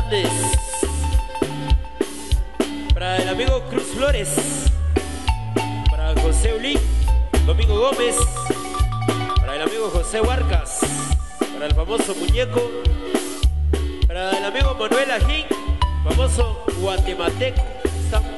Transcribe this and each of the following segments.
Hernández. Para el amigo Cruz Flores. Para José Ulí, Domingo Gómez. Para el amigo José Huarcas. Para el famoso Muñeco. Para el amigo Manuel Ajín, famoso guatemateco. Estamos.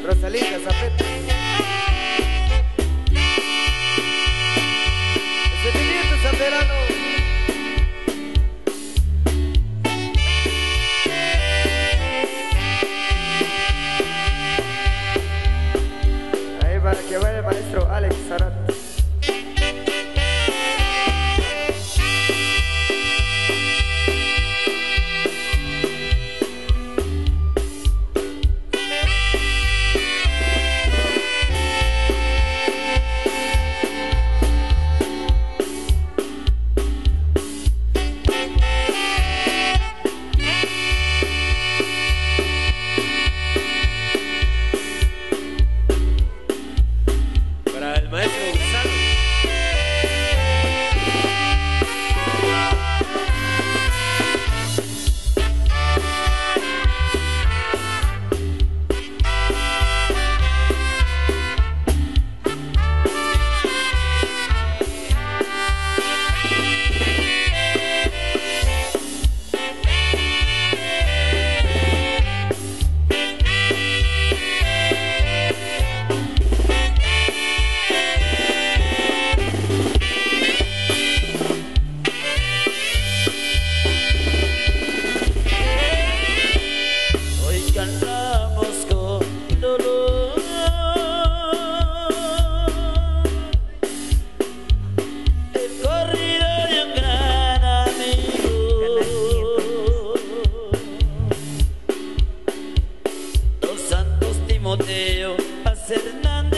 Rosalita Zapeta. Sentimientos Zamperano. Ahí para que vaya el maestro Alex Sarat. Hernández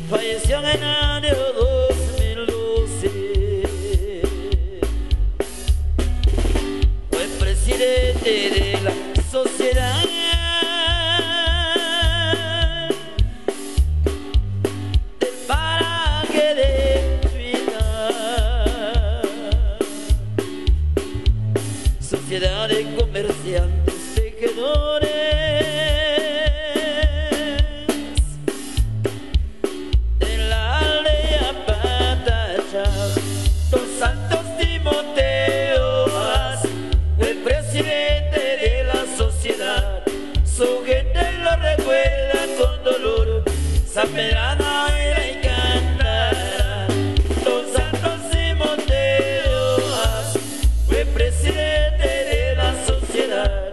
falleció en el año 2012. Fue presidente de la sociedad del paraje de Trinidad, sociedad de comerciantes tejedores de la aldea Patacha. Don Santos Timoteo fue presidente de la sociedad. Su gente lo recuerda con dolor. Zamperano y cantará. Don Santos Timoteo fue presidente de la sociedad.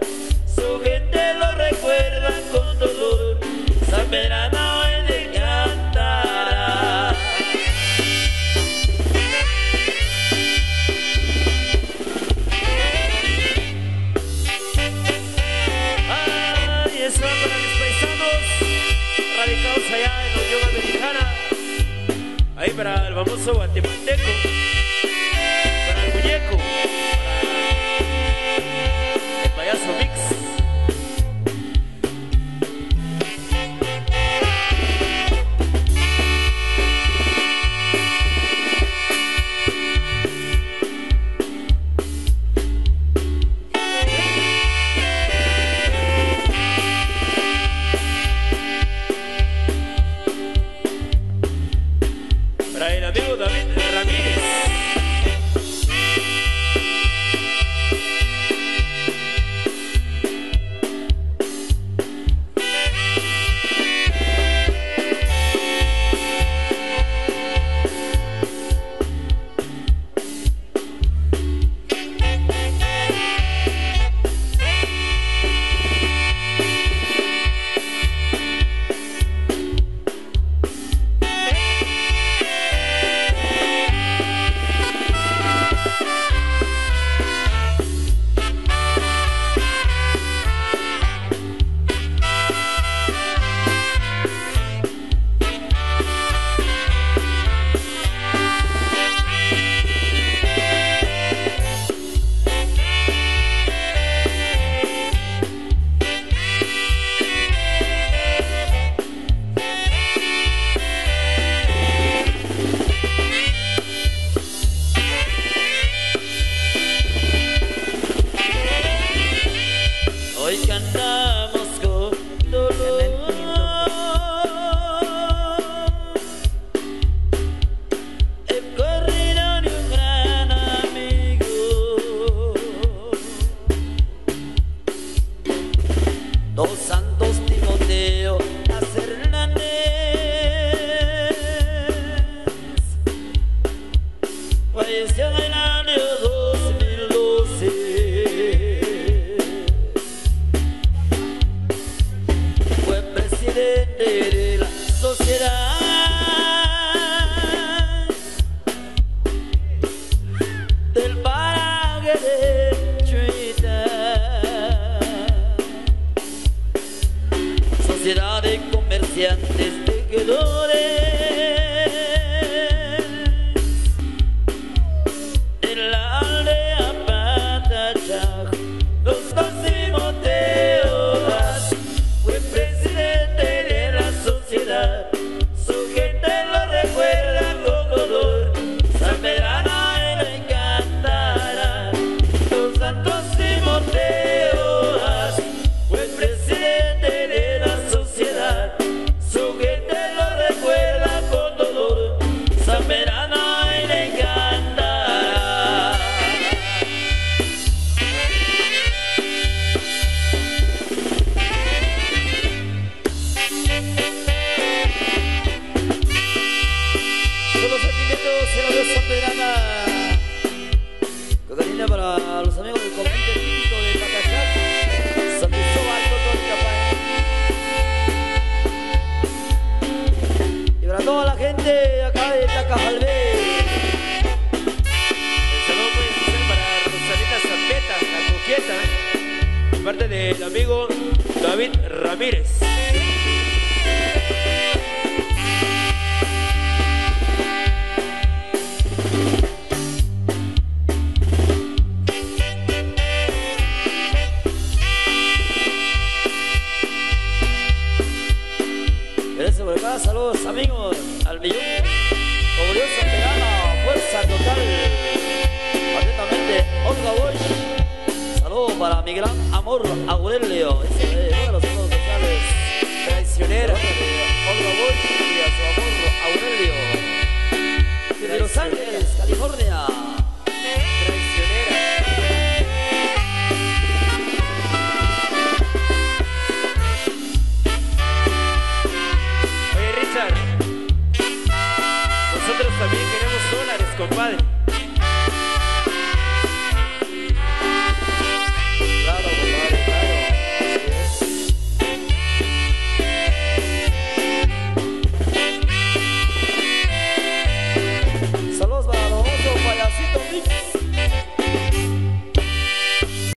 Su gente lo recuerda con dolor. Zamperano le cantará. Ay, eso va para mis paisanos radicados allá en la Unión Americana. Ahí para el famoso guatemalteco, para el Muñeco, para el payaso Mix. desde que dores en la aldea Patachaj, los dos Timoteos, fue presidente de la sociedad, su gente lo recuerda con dolor, San Medrano le encantará. Los santos Timoteos, fue presidente de la sociedad, su gente lo recuerda con dolor, San Medrano le encantará. Son los sentimientos de la diosa Medrana. Cocaína para los amigos del confite típico de Patachaj, San Cristóbal, Totonicapán. Y para toda la gente acá de Tacajalvé. El saludo muy especial para Rosalina Zambeta, la coqueta, de parte del amigo David Ramírez. Gracias por acá, saludos amigos, al millón, orgullosa pegada, fuerza total, atentamente, Olga Bosch, saludos para mi gran amor, Aurelio, ese de los saludos sociales, traicionera, Olga Bosch y a su amor, Aurelio, desde Los Ángeles, California, traicionera. Nosotros también queremos dólares, compadre.